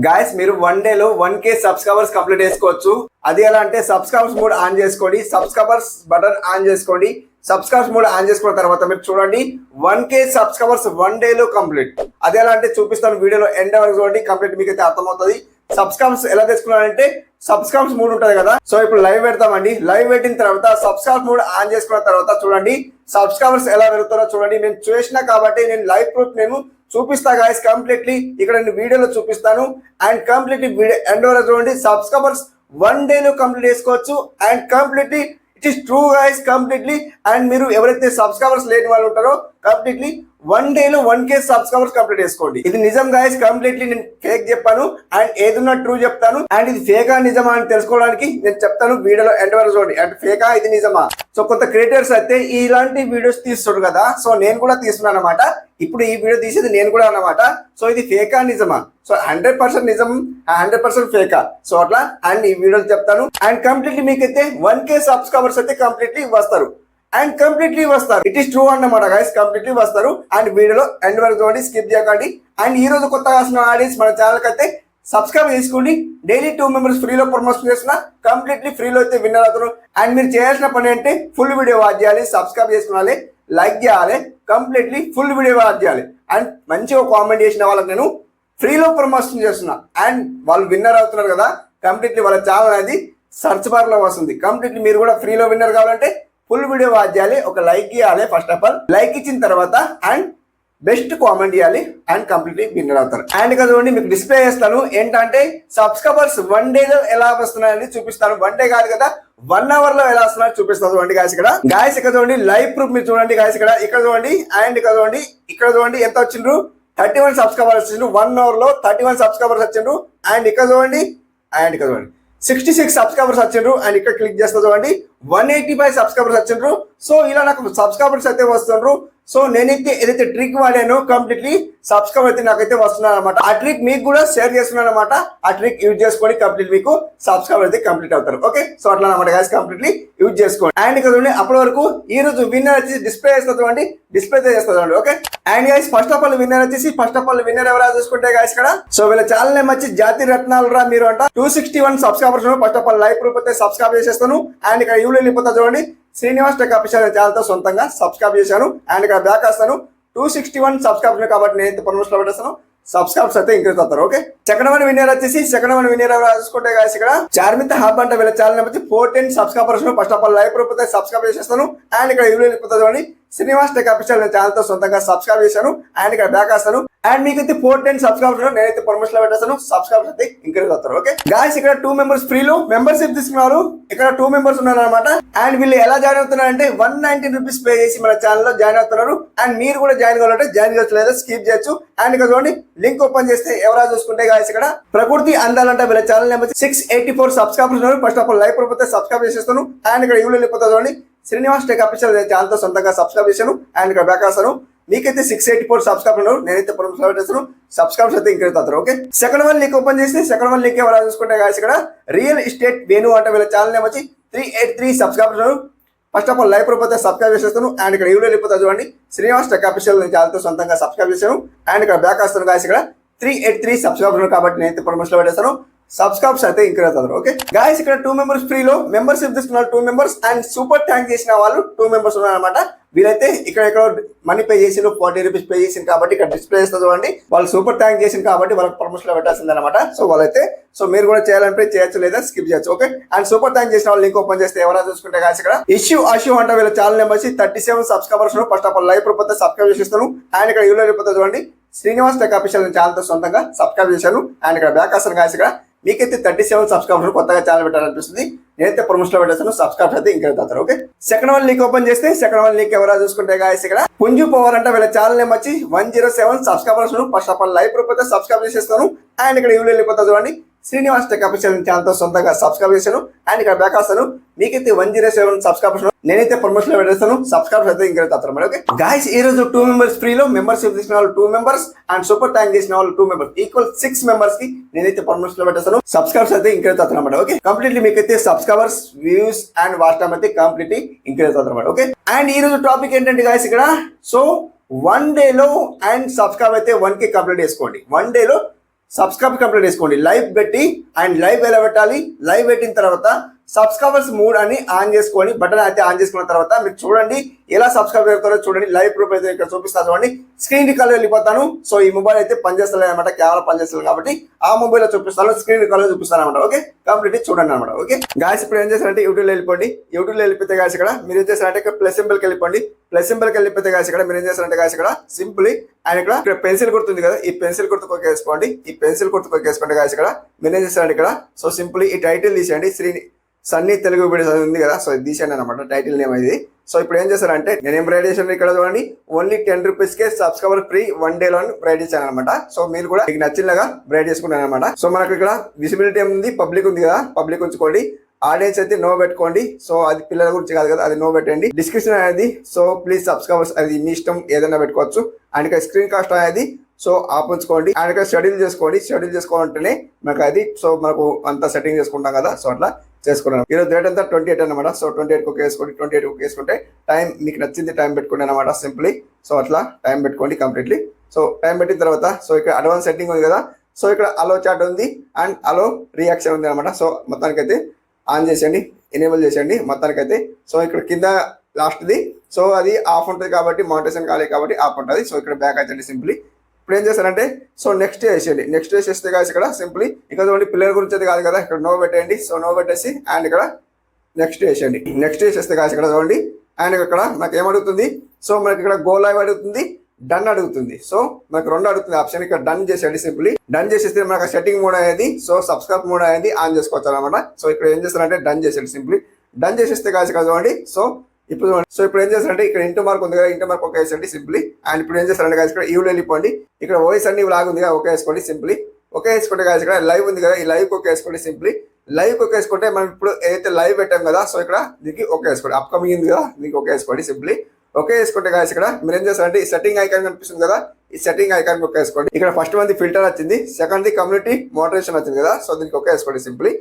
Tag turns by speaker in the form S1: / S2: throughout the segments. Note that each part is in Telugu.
S1: గాయస్ మీరు వన్ డే లో 1K సబ్స్క్రైబర్స్ కంప్లీట్ చేసుకోవచ్చు. అది ఎలా అంటే సబ్స్క్రైబర్స్ మోడ్ ఆన్ చేసుకోండి, సబ్స్క్రైబర్స్ బటన్ ఆన్ చేసుకోండి. సబ్స్క్రైబర్స్ మోడ్ ఆన్ చేసుకున్న తర్వాత మీరు చూడండి 1K సబ్స్క్రైబర్స్ వన్ డే లో కంప్లీట్. అది ఎలా అంటే చూపిస్తాను వీడియోలో ఎండ్ వరకు చూడండి, కంప్లీట్ మీకు అయితే అర్థమవుతుంది. సబ్స్క్రైబర్స్ ఎలా తెచ్చుకున్నారంటే సబ్స్క్రైబర్స్ మూడ్ ఉంటది కదా, సో ఇప్పుడు లైవ్ పెడతామండి. లైవ్ పెట్టిన తర్వాత సబ్స్క్రైబ్ మూడ్ ఆన్ చేసుకున్న తర్వాత చూడండి సబ్స్క్రైబర్స్ ఎలా పెరుగుతారో చూడండి. నేను చేసిన కాబట్టి నేను లైవ్ ప్రూఫ్ నేను చూపిస్తా గాయస్ కంప్లీట్లీ. ఇక్కడ నేను వీడియోలో చూపిస్తాను అండ్ కంప్లీట్లీ వీడియో ఎండ్ వరకు చూడండి. సబ్స్క్రైబర్స్ వన్ డే లో కంప్లీట్ చేసుకోవచ్చు and completely it is true guys completely. And మీరు ఎవరైతే సబ్స్క్రైబర్స్ లేని వాళ్ళు ఉంటారో కంప్లీట్లీ వన్ డే లో 1K సబ్స్క్రైబర్స్ కంప్లీట్ చేసుకోండి. ఇది నిజం గాయస్ కంప్లీట్లీ. నేను ఫేక్ చెప్పాను అండ్ ఏదన్నా ట్రూ చెప్తాను. అండ్ ఇది ఫేకా నిజమా అని తెలుసుకోవడానికి నేను చెప్తాను వీడియోలో ఎండ్ వరకు చూడండి. అంటే ఫేకా ఇది నిజమా. సో కొంత క్రియేటర్స్ అయితే ఇలాంటి వీడియోస్ తీస్తున్నారు కదా, సో నేను కూడా తీస్తున్నాను అనమాట. ఇప్పుడు ఈ వీడియో తీసేది నేను కూడా అన్నమాట. సో ఇది ఫేకా నిజమా, సో 100% నిజం 100% ఫేకా. సో అట్లా అండ్ ఈ వీడియో చెప్తాను అండ్ కంప్లీట్లీ మీకైతే 1K సబ్స్క్రైబర్స్ అయితే కంప్లీట్లీ వస్తారు అండ్ కంప్లీట్లీ వస్తారు. ఇట్ ఈస్ ట్రూ అన్నమాట గైస్, కంప్లీట్లీ వస్తారు. అండ్ వీడియోలో ఎండ్ వరకు చూడండి, స్కిప్ చేయకండి. అండ్ ఈ రోజు కొత్తగా వస్తున్న ఆడియన్స్ మన ఛానల్ కి అయితే సబ్స్క్రైబ్ చేసుకోండి. డైలీ 2 మెంబర్స్ ఫ్రీలో ప్రమోషన్ చేసిన కంప్లీట్లీ ఫ్రీలో అయితే విన్నర్ అవుతారు. అండ్ మీరు చేయాల్సిన పని అంటే ఫుల్ వీడియో వాచ్ చేయాలి, సబ్స్క్రైబ్ చేసుకోవాలి, లైక్ చేయాలి, కంప్లీట్లీ ఫుల్ వీడియో వాచ్ చేయాలి. అండ్ మంచిగా కామెంట్ చేసిన వాళ్ళకి నేను ఫ్రీలో ప్రమోషన్ చేస్తున్నా అండ్ వాళ్ళు విన్నర్ అవుతున్నారు కదా, కంప్లీట్లీ వాళ్ళ ఛానల్ అనేది సర్చ్ బార్ లో వస్తుంది. కంప్లీట్లీ మీరు కూడా ఫ్రీలో విన్నర్ కావాలంటే ఫుల్ వీడియో వాచ్ చేయాలి, ఒక లైక్ ఇవ్వాలి. ఫస్ట్ ఆఫ్ ఆల్ లైక్ ఇచ్చిన తర్వాత అండ్ బెస్ట్ కామెంట్ ఇవ్వాలి అండ్ కంప్లీట్లీ విన్నర్ అవుతారు. అండ్ ఇక్కడ చూడండి మీకు డిస్ప్లే చేస్తాను ఏంటంటే సబ్స్క్రైబర్స్ వన్ డే లో ఎలా వస్తున్నాయని చూపిస్తాను. వన్ డే కాదు కదా, 1 hour లో ఎలా వస్తున్నాయో చూపిస్తాను చూడండి గాయస్. ఇక్కడ చూడండి లైవ్ ప్రూఫ్ మీరు చూడండి గాయస్. ఇక్కడ చూడండి అండ్ ఇక్కడ చూడండి ఎంత వచ్చిండ్రు, 31 సబ్స్క్రైబర్స్ వచ్చిండ్రు 1 hour లో 31 సబ్స్క్రైబర్స్ వచ్చిండ్రు. అండ్ ఇక్కడ చూడండి 66 సబ్స్క్రైబర్స్ వచ్చిండ్రు. అండ్ ఇక్కడ క్లిక్ చేస్తా చూడండి 185 సబ్స్క్రైబర్స్ వచ్చిండ్రు. సో ఇలా నాకు సబ్స్క్రైబర్స్ అయితే వస్తుండ్రు. సో నేనైతే ఏదైతే ట్రిక్ వాడానో కంప్లీట్లీ సబ్స్క్రైబర్ అయితే నాకైతే వస్తున్నాను అనమాట. ఆ ట్రిక్ మీకు కూడా షేర్ చేస్తున్నాను అనమాట. ఆ ట్రిక్ యూజ్ చేసుకొని కంప్లీట్ మీకు సబ్స్క్రైబర్ అయితే కంప్లీట్ అవుతారు. ఓకే, సో అట్లా అనమాట గాయస్, కంప్లీట్లీ యూజ్ చేసుకోండి. అండ్ ఇక్కడ చూడండి అప్పటి వరకు ఈ రోజు విన్నర్ వచ్చేసి డిస్ప్లే చేస్తుంది చూడండి, డిస్ప్లే చేస్తుంది చూడండి. Okay, and guys first of all winner వచ్చేసి విన్నర్ ఎవరైనా చూసుకుంటే గాయస్ ఇక్కడ సో వీళ్ళ ఛానల్ నేమ్ వచ్చి జాతి రత్నాలు రా మీరు అంట. 261 subscribers. First of all live proof అయితే సబ్స్క్రైబ్ చేసేస్తాను. అండ్ ఇక్కడ యూలో వెళ్ళిపోతా చూడండి శ్రీనివాస్ టెక్ అఫీషియల్ ఛానల్తో సొంతంగా సబ్స్క్రైబ్ చేశాను. అండ్ ఇక్కడ బ్యాక్ వస్తాను 261 సబ్స్క్రైబర్స్ కాబట్టి నేను ప్రమోషన్ లో పెట్టేస్తాను. సబ్స్క్రైబర్స్ అయితే ఇంక్రీజ్ అవుతారు. ఓకే, సెకండ్ వన్ విన్నర్ వచ్చేసి విన్నర్ ఎవరు చూసుకుంటే గాయస్ ఇక్కడ చార్మిత హబ్ అంటే వీళ్ళ ఛానల్ వచ్చి 410 subscribers. First of all live proof అయితే సబ్స్క్రైబ్ చేసేస్తాను. అండ్ ఇక్కడ యూలో వెళ్ళిపోతా చూడండి శ్రీనివాస్ టెక్ అఫీషియల్ ఛానల్తో సొంతంగా సబ్స్క్రైబ్ చేశాను. అండ్ ఇక్కడ బ్యాక్ వస్తాను అండ్ మీకైతే 410 సబ్స్క్రైబర్స్ నేనైతే ప్రమోషన్ లో పెట్టేస్తాను. సబ్స్క్రైబర్స్ అయితే ఇంక్రీజ్ అవుతారు. ఓకే గాయస్ ఇక్కడ 2 మెంబర్స్ ఫ్రీలో మెంబర్షిప్ తీసుకున్నారు. ఇక్కడ 2 మెంబర్స్ ఉన్నారు అనమాట. అండ్ వీళ్ళు ఎలా జాయిన్ అవుతున్నారు అంటే 119 రూపీస్ పే చేసి మన ఛానల్ లో జాయిన్ అవుతున్నారు. అండ్ మీరు కూడా జాయిన్ కావాలంటే జాయిన్ చేయొచ్చు, లేదా స్కిప్ చేయొచ్చు. అండ్ ఇక్కడ చూడండి లింక్ ఓపెన్ చేస్తే ఎవరైనా చూసుకుంటే గాయస్ ఇక్కడ ప్రకృతి అందాలంటే వీళ్ళ ఛానల్ నెంబర్ 684 సబ్స్క్రైబర్స్ ఉన్నారు. First of all live proof అయితే సబ్స్క్రైబ్ చేసేస్తాను. అండ్ ఇక్కడ యూలో వెళ్ళిపోతా చూడండి శ్రీనివాస్ టెక్ అఫీషియల్ ఛానల్తో సొంతంగా సబ్స్క్రైబ్ చేశాను. అండ్ ఇక్కడ బ్యాక్ వస్తాను మీకైతే 684 సబ్స్క్రైబర్ ఉన్నారు. నేనైతే చేస్తాను. సబ్స్క్రైబర్స్ అయితే ఇంక్రీజ్ అవుతారు. Okay, second one link open చేస్తే సెకండ్ వన్ లింక్ ఎవరైనా చూసుకుంటే గాయస్ ఇక్కడ రియల్ ఎస్టేట్ వేణు అంటే వీళ్ళ ఛానల్ నేమ్ వచ్చి 383 సబ్స్క్రైబర్స్ ఉన్నారు. First of all live proof అయితే సబ్స్క్రైబ్ చేసేస్తాను. అండ్ ఇక్కడ యూలో వెళ్ళిపోతా చూడండి శ్రీనివాస్ టెక్ అఫీషియల్ ఛానల్తో సొంతంగా సబ్స్క్రైబ్ చేశాను. అండ్ ఇక్కడ బ్యాక్ వస్తాను గాయస్ ఇక్కడ 383 సబ్స్క్రైబర్ ఉన్నారు కాబట్టి నేనైతే ప్రమోషన్ లో పెట్టేస్తాను. సబ్స్క్రైబ్స్ అయితే ఇంక్రీజ్ అవుతారు. ఓకే గాయస్ ఇక్కడ 2 మెంబర్స్ ఫ్రీలో మెంబర్షిప్ తీసుకున్నారు 2 మెంబర్స్. అండ్ సూపర్ థ్యాంక్ చేసిన వాళ్ళు 2 మెంబర్స్ ఉన్నారనమాట. వీళ్ళైతే ఇక్కడ మనీ పే చేసిన 40 రూపీస్ పే చేసింది కాబట్టి ఇక్కడ డిస్ప్లే చేస్తుంది చూడండి. వాళ్ళు సూపర్ థ్యాంక్ చేసింది కాబట్టి వాళ్ళకి ప్రమోషన్ లో పెట్టాల్సింది అనమాట. సో వాళ్ళైతే సో మీరు కూడా చేయాలంటే చేయొచ్చు, లేదా స్కిప్ చేయొచ్చు. ఓకే, అండ్ సూపర్ థ్యాంక్ చేసిన వాళ్ళు లింక్ ఓపెన్ చేస్తే ఎవరైనా చూసుకుంటే గాయస్ ఇక్కడ ఇష్యూ అంటే వీళ్ళ channel number 37 subscribers. First of all live proof అయితే సబ్స్క్రైబ్ చేసేస్తాను. అండ్ ఇక్కడ యూలో వెళ్ళిపోతే చూడండి శ్రీనివాస్ టెక్ అఫీషియల్ ఛానల్తో సొంతంగా సబ్స్క్రైబ్ చేశాను. అండ్ ఇక్కడ బ్యాక్ వస్తాను గాయస్ ఇక్కడ మీకైతే 37 సబ్స్క్రైబర్స్ కొత్తగా ఛానల్ పెట్టాలనిపిస్తుంది. నేనైతే ప్రమోషన్ లో పెట్టేస్తాను. సబ్స్క్రైబ్ అయితే ఇంక్రీజ్ అవుతారు. Okay, second one link open చేస్తే సెకండ్ వన్ లింక్ ఎవరైనా చూసుకుంటే గాయస్ ఇక్కడ పుంజు పవర్ అంటే వీళ్ళ ఛానల్ నేమ్ వచ్చి 107 subscribers. First of all live proof అయితే సబ్స్క్రైబ్ చేసేస్తాను. అండ్ ఇక్కడ యూలో వెళ్ళిపోతా చూడండి శ్రీనివాస్ టెక్ అఫీషియల్ ఛానల్తో సొంతంగా సబ్స్క్రైబ్ చేశాను. అండ్ ఇక్కడ బ్యాక్ వస్తాను మీకైతే 107 సబ్స్క్రైబర్స్ నేనైతే ప్రమోషన్ లో పెట్టేస్తాను. సబ్స్క్రైబర్స్ అయితే ఇంక్రీజ్ అవుతారు. ఓకే గాయస్ ఈ రోజు 2 మెంబర్స్ ఫ్రీలో మెంబర్షిప్ తీసుకున్న వాళ్ళు 2 మెంబర్స్ అండ్ సూపర్ థ్యాంక్ చేసిన వాళ్ళు 2 మెంబర్స్ ఈక్వల్ 6 మెంబర్స్ కి నేనైతే ప్రమోషన్ లో పెట్టేస్తాను. సబ్స్క్రైబర్స్ అయితే ఇంక్రీజ్ అవుతారు అన్నమాట. ఓకే కంప్లీట్లీ మీకైతే subscribers views and watch time అయితే కంప్లీట్లీ ఇంక్రీజ్ అవుతారు అన్నమాట. ఓకే అండ్ ఈ రోజు టాపిక్ ఏంటంటే గాయస్ ఇక్కడ సో 1 డే లో అండ్ సబ్స్క్రైబ్ అయితే 1K కంప్లీట్ చేసుకోండి. 1 డే లో సబ్స్క్రైబ్ కంప్లీట్ చేసుకోండి. లైవ్ పెట్టి అండ్ లైవ్ ఎలా పెట్టాలి, లైవ్ పెట్టిన తర్వాత సబ్స్క్రైబర్స్ మోడ్ అని ఆన్ చేసుకొని బటన్ అయితే ఆన్ చేసుకున్న తర్వాత మీరు చూడండి ఎలా సబ్స్క్రైబ్ అవుతారో చూడండి. లైవ్ ప్రూఫ్ అయితే ఇక్కడ చూపిస్తాను చూడండి. స్క్రీన్ రికార్డ్ వెళ్ళిపోతాను. సో ఈ మొబైల్ అయితే పనిచేస్తలేదు అనమాట, కెమెరా పనిచేస్తుంది కాబట్టి ఆ మొబైల్ లో చూపిస్తాను, స్క్రీన్ రికార్డ్ చూపిస్తాను అనమాట. ఓకే, కంప్లీట్ చూడండి అనమాట. ఓకే గాయస్, ఇప్పుడు ఏం చేస్తారంటే యూట్యూబ్ లో వెళ్ళిపోండి. యూట్యూబ్ లో వెళ్ళిపోతే గాయస్ ఇక్కడ మీరు ఏం చేస్తారంటే ప్లస్ సింబల్ కి వెళ్ళిపోండి. ప్లస్ సింబల్ కి వెళ్ళిపోతే గాయస్ ఇక్కడ మీరు ఏం చేస్తారంటే గాయస్ ఇక్కడ సింపుల్లీ అండ్ ఇక్కడ పెన్సిల్ గుర్తుంది కదా, ఈ పెన్సిల్ గుర్తు కొక్కేసుకోండి. ఈ పెన్సిల్ గుర్తు కొక్కేసుకోండి గాయస్ ఇక్కడ మీరు ఏం చేస్తారంటే ఇక్కడ సో సింపుల్లీ ఈ టైటిల్ తీసేయండి. సన్నీ తెలుగు వీడియోస్ అది ఉంది కదా, సో ఇది తీసాను అనమాట టైటిల్ నేమ్ ఇది. సో ఇప్పుడు ఏం చేస్తారంటే నేను ఏం రైడ్ చేశాను ఇక్కడ చూడండి, only 10 rupees K subscriber free 1 day లో రైడ్ చేశాను అనమాట. సో మీరు కూడా మీకు నచ్చినగా రైడ్ చేసుకున్నాను అనమాట. సో మనకు ఇక్కడ విజిబిలిటీ ఉంది, పబ్లిక్ ఉంది కదా, పబ్లిక్ ఉంచుకోండి. ఆడియన్స్ అయితే నో పెట్టుకోండి. సో అది పిల్లల గురించి కాదు కదా, అది నో పెట్టండి. డిస్క్రిప్షన్ అనేది సో ప్లీజ్ సబ్స్క్రైబర్స్ అది మీ ఇష్టం, ఏదైనా పెట్టుకోవచ్చు. అండ్ ఇక్కడ స్క్రీన్ కాస్ట్ అనేది సో ఆప్ ఉంచుకోండి. అండ్ ఇక్కడ షెడ్యూల్ చేసుకోండి. షెడ్యూల్ చేసుకోవాలంటేనే మనకు అది సో మనకు అంతా సెట్టింగ్ చేసుకుంటాం కదా, సో అట్లా చేసుకున్నాను. ఈరోజు డేట్ అంతా 28 అనమాట. సో 28 కుక్ వేసుకోండి. 28 కుక్ వేసుకుంటే టైం మీకు నచ్చింది టైం పెట్టుకోండి అనమాట సింప్లీ. సో అట్లా టైం పెట్టుకోండి కంప్లీట్లీ. సో టైం పెట్టిన తర్వాత సో ఇక్కడ అడ్వాన్స్ సెట్టింగ్ ఉంది కదా, సో ఇక్కడ అలో చాట్ ఉంది అండ్ అలో రియాక్షన్ ఉంది అనమాట. సో మొత్తానికైతే ఆన్ చేసేయండి, ఎనేబుల్ చేసేయండి మొత్తానికైతే. సో ఇక్కడ కింద లాస్ట్ది సో అది ఆఫ్ ఉంటుంది కాబట్టి మానిటైజేషన్ కాలేదు కాబట్టి ఆఫ్ ఉంటుంది. సో ఇక్కడ బ్యాక్ అయితే సింప్లీ ఇప్పుడు ఏం చేస్తారంటే సో నెక్స్ట్ వేసేయండి. నెక్స్ట్ వేసేస్తే కాదు ఇక్కడ సింప్లీ ఇక్కడ చూడండి పిల్లల గురించి అయితే కాదు కదా, ఇక్కడ నో పెట్టేయండి. సో నో పెట్టేసి అండ్ ఇక్కడ నెక్స్ట్ వేసేయండి. నెక్స్ట్ వేసేస్తే కాదు ఇక్కడ చూడండి అండ్ ఇక్కడ నాకు ఏమడుగుతుంది, సో మనకి ఇక్కడ గో లైవ్ అడుగుతుంది, డన్ అడుగుతుంది. సో మనకు రెండు అడుగుతుంది ఆప్షన్. ఇక్కడ డన్ చేసేయండి సింప్లీ. డన్ చేసేస్తే మనకు సెట్టింగ్ మోడ్ అనేది సో సబ్స్క్రైబ్ మోడ్ అనేది ఆన్ చేసుకోవచ్చు అనమాట. సో ఇక్కడ ఏం చేస్తారంటే డన్ చేసేయండి సింప్లీ. డన్ చేసేస్తే కాదు ఇక్కడ చూడండి. సో ఇప్పుడు సో ఇప్పుడు ఏం చేస్తారంటే ఇక్కడ ఇంటూ మార్క్ ఉంది కదా, ఇంటూ మార్క్ ఓకే వేసండి సింప్లీ. అండ్ ఇప్పుడు ఏం చేస్తారంటే గాయస్ ఇక్కడ ఈవ్లో వెళ్ళిపోండి. ఇక్కడ వాయిస్ అన్ని లాగ్ ఉంది కదా, ఓకే వేసుకోండి సింప్లీ. ఓకే వేసుకుంటే గాయస్ ఇక్కడ లైవ్ ఉంది కదా, ఈ లైవ్ ఓకే వేసుకోండి సింప్లీ. లైవ్ ఓకే వేసుకుంటే మనం ఇప్పుడు ఏదైతే లైవ్ పెట్టాం కదా, సో ఇక్కడ దీనికి ఓకే వేసుకోండి. అప్కమింగ్ ఉంది కదా, దీనికి ఓకే వేసుకోండి సింప్లీ. ఓకే వేసుకుంటే గాయస్ ఇక్కడ మీరు ఏం చేస్తారంటే ఈ సెట్టింగ్ ఐకాన్ కనిపిస్తుంది కదా, ఈ సెట్టింగ్ ఐకాన్ ఓకే వేసుకోండి. ఇక్కడ ఫస్ట్ మంది ఫిల్టర్ వచ్చింది, సెకండ్ ది కమ్యూనిటీ మోడరేషన్ వచ్చింది కదా, సో దీనికి ఓకే వేసుకోండి సింప్లీ.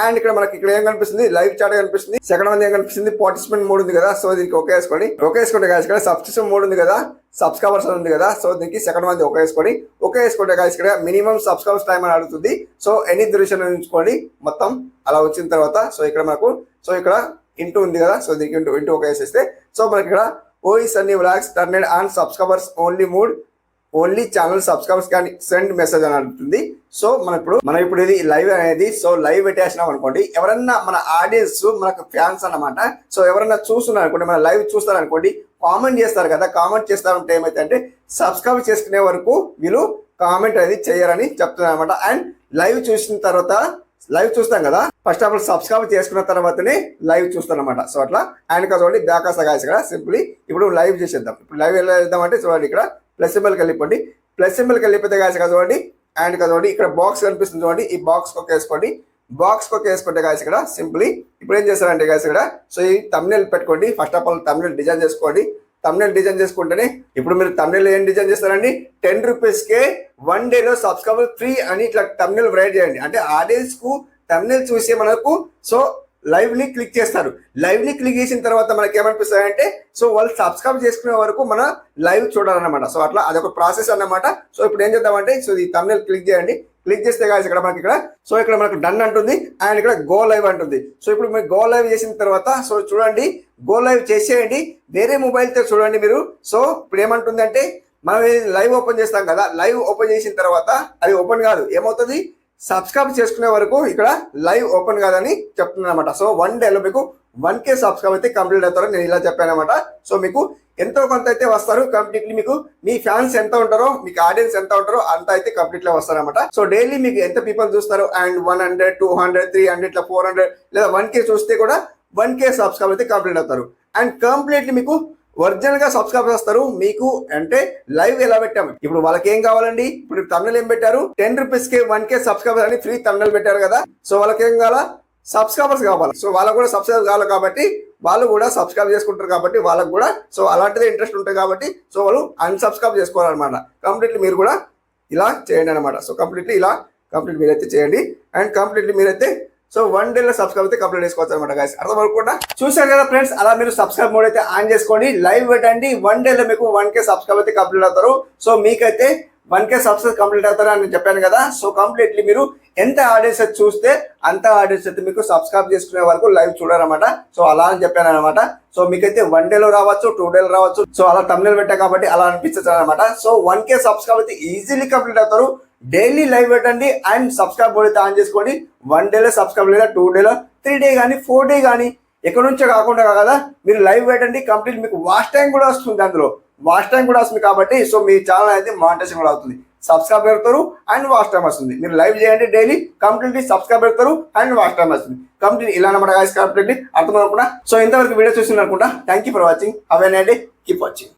S1: అండ్ ఇక్కడ మనకి ఇక్కడ ఏం కనిపిస్తుంది, లైవ్ చాట్ కనిపిస్తుంది. సెకండ్ వన్ ఏం కనిపిస్తుంది, పార్టిసిపెంట్ మోడ్ ఉంది కదా, సో దీనికి ఓకే వేసుకోండి. ఓకే వేసుకుంటే గాయస్ ఇక్కడ సబ్స్క్రిప్షన్ మోడ్ ఉంది కదా, సబ్స్క్రైబర్స్ ఉంది కదా, సో దీనికి సెకండ్ వన్ ఓకే వేసుకోండి. ఓకే వేసుకుంటే గాయస్ ఇక్కడ మినిమం సబ్స్క్రైబర్స్ టైం అని అడుగుతుంది. సో ఎనీ డ్యూరేషన్ ఉంచుకోండి మొత్తం. అలా వచ్చిన తర్వాత సో ఇక్కడ మనకు సో ఇక్కడ ఇంటూ ఉంది కదా, సో దీనికి ఇంటూ ఓకే వేసేస్తే సో మనకి ఇక్కడ ఓఈస్ అన్ని vlogs turned on subscribers only mode only channel subscribers can send message అని అంటుంది. సో మనం ఇప్పుడు ఇది లైవ్ అనేది సో లైవ్ పెట్టేసినాం అనుకోండి, ఎవరన్నా మన ఆడియన్స్ మనకు ఫ్యాన్స్ అన్నమాట. సో ఎవరన్నా చూస్తున్నారు అనుకోండి, మన లైవ్ చూస్తారు అనుకోండి, కామెంట్ చేస్తారు కదా, కామెంట్ చేస్తారంటే ఏమైతే అంటే సబ్స్క్రైబ్ చేసుకునే వరకు వీళ్ళు కామెంట్ అనేది చేయరని చెప్తున్నారు అనమాట. అండ్ లైవ్ చూసిన తర్వాత లైవ్ చూస్తాం కదా, ఫస్ట్ ఆఫ్ ఆల్ సబ్స్క్రైబ్ చేసుకున్న తర్వాతనే లైవ్ చూస్తాం అనమాట. సో అట్లా అండ్ చూడండి బ్యాక్ గాయస్ ఇక్కడ సింప్లీ ఇప్పుడు లైవ్ చేసేద్దాం. ఇప్పుడు లైవ్ ఎలా చేద్దాం అంటే చూడండి ఇక్కడ ప్లస్ సింబల్కి వెళ్ళిపోండి. ప్లస్ సింబల్కి వెళ్ళిపోతే గాయస్ చూడండి అండ్ చూడండి ఇక్కడ బాక్స్ కనిపిస్తుంది చూడండి, ఈ బాక్స్ కొక్క వేసుకోండి. బాక్స్ కొక్క వేసుకుంటే గాయస్ ఇక్కడ సింప్లీ ఇప్పుడు ఏం చేస్తారంటే గాయస్ ఇక్కడ సో ఈ తమ్నెల్ పెట్టుకోండి. First of all thumbnail design చేసుకోండి. తమ్నెల్ డిజైన్ చేసుకుంటేనే ఇప్పుడు మీరు తమ్నెల్ ఏం డిజైన్ చేస్తారండి, 10 రూపీస్కే 1 డేలో సబ్స్క్రైబర్ ఫ్రీ అని ఇట్లా తమ్నెల్ రైడ్ చేయండి. అంటే ఆడియన్స్ కు తమ్నెల్ చూసి మనకు సో లైవ్ ని క్లిక్ చేస్తారు. లైవ్ ని క్లిక్ చేసిన తర్వాత మనకి ఏమనిపిస్తుంది అంటే సో వాళ్ళు సబ్స్క్రైబ్ చేసుకునే వరకు మన లైవ్ చూడాలన్నమాట. సో అట్లా అదొక ప్రాసెస్ అన్నమాట. సో ఇప్పుడు ఏం చేద్దామంటే సో ఈ తమ్నెల్ క్లిక్ చేయండి. క్లిక్ చేస్తే గాయస్ ఇక్కడ మనకి ఇక్కడ సో ఇక్కడ మనకు డన్ అంటుంది అండ్ ఇక్కడ గో లైవ్ అంటుంది. సో ఇప్పుడు మీరు గో లైవ్ చేసిన తర్వాత సో చూడండి గో లైవ్ చేసేయండి. వేరే మొబైల్తో చూడండి మీరు. సో ఇప్పుడు ఏమంటుంది అంటే మనం లైవ్ ఓపెన్ చేస్తాం కదా, లైవ్ ఓపెన్ చేసిన తర్వాత అది ఓపెన్ కాదు, ఏమవుతుంది సబ్స్క్రైబ్ చేసుకునే వరకు ఇక్కడ లైవ్ ఓపెన్ కాదని చెప్తున్నాను అనమాట. సో 1 డేలో మీకు 1K సబ్స్క్రైబ్ అయితే కంప్లీట్ అవుతారని నేను ఇలా చెప్పాను అనమాట. సో మీకు ఎంతో కొంత అయితే వస్తారు కంప్లీట్లీ. మీకు మీ ఫ్యాన్స్ ఎంత ఉంటారో, మీకు ఆడియన్స్ ఎంత ఉంటారో అంత అయితే కంప్లీట్ గా వస్తారనమాట. సో డైలీ మీకు ఎంత పీపుల్ చూస్తారో అండ్ 100, 200, 300 ఇట్లా 400 లేదా 1K చూస్తే కూడా 1K సబ్స్క్రైబ్ అయితే కంప్లీట్ అవుతారు. అండ్ కంప్లీట్లీ మీకు ఒరిజినల్ గా సబ్స్క్రైబ్ చేస్తారు. మీకు అంటే లైవ్ ఎలా పెట్టాము, ఇప్పుడు వాళ్ళకి ఏం కావాలండి, ఇప్పుడు తమిళ ఏం పెట్టారు 10 రూపీస్కే 1K సబ్స్క్రైబర్ అని ఫ్రీ తమిళ పెట్టారు కదా. సో వాళ్ళకి ఏం కావాలా, సబ్స్క్రైబర్స్ కావాలి. సో వాళ్ళకు కూడా సబ్స్క్రైబ్ కావాలి కాబట్టి వాళ్ళు కూడా సబ్స్క్రైబ్ చేసుకుంటారు కాబట్టి వాళ్ళకు కూడా సో అలాంటిదే ఇంట్రెస్ట్ ఉంటుంది కాబట్టి సో వాళ్ళు అన్సబ్స్క్రైబ్ చేసుకోవాలన్నమాట. కంప్లీట్లీ మీరు కూడా ఇలా చేయండి అనమాట. సో కంప్లీట్లీ ఇలా కంప్లీట్ మీరైతే చేయండి అండ్ కంప్లీట్లీ మీరైతే సో 1 డేలో సబ్స్క్రైబ్ అయితే కంప్లీట్ చేసుకోవచ్చు అనమాట గైస్. అర్థం అనుకుంటా చూసారు కదా ఫ్రెండ్స్, అలా మీరు సబ్స్క్రైబ్ మోడ్ అయితే ఆన్ చేసుకోండి, లైవ్ పెట్టండి. 1 డేలో మీకు 1K సబ్స్క్రైబ్ అయితే కంప్లీట్ అవుతారు. సో మీకైతే 1K సబ్స్క్రైబ్ కంప్లీట్ అవుతారు అని చెప్పాను కదా. సో కంప్లీట్లీ మీరు ఎంత ఆడియన్స్ అయితే చూస్తే అంత ఆడియన్స్ అయితే మీకు సబ్స్క్రైబ్ చేసుకునే వరకు లైవ్ చూడారన్నమాట. సో అలా అని చెప్పాను అనమాట. సో మీకైతే 1 డేలో రావచ్చు, 2 డేలో రావచ్చు. సో అలా తమిళ పెట్టా కాబట్టి అలా అనిపిస్తుంది అనమాట. సో 1K సబ్స్క్రైబ్ అయితే ఈజీలీ కంప్లీట్ అవుతారు. డైలీ లైవ్ పెట్టండి అండ్ సబ్స్క్రైబ్ అయితే ఆన్ చేసుకోండి. 1 డేలో సబ్స్క్రైబ్ లేదా 2 డేలో 3 డే కానీ 4 డే కానీ ఎక్కడి నుంచో కాకుండా కదా మీరు లైవ్ పెట్టండి. కంప్లీట్ మీకు వాచ్ టైం కూడా వస్తుంది, అందులో వాచ్ టైం కూడా వస్తుంది కాబట్టి సో మీ ఛానల్ అయితే మానిటైజేషన్ కూడా అవుతుంది. సబ్స్క్రైబ్ పెడతారు అండ్ వాచ్ టైం వస్తుంది. మీరు లైవ్ చేయండి డైలీ, కంప్లీట్లీ సబ్స్క్రైబ్ పెడతారు అండ్ వాచ్ టైం వస్తుంది. కంప్లీట్ ఇలా అనమాట గైస్, కంప్లీట్లీ అర్థం అనుకుంటా. సో ఇంతవరకు వీడియో చూసింది అనుకుంటా. Thank you for watching. Have a nice day. Keep watching.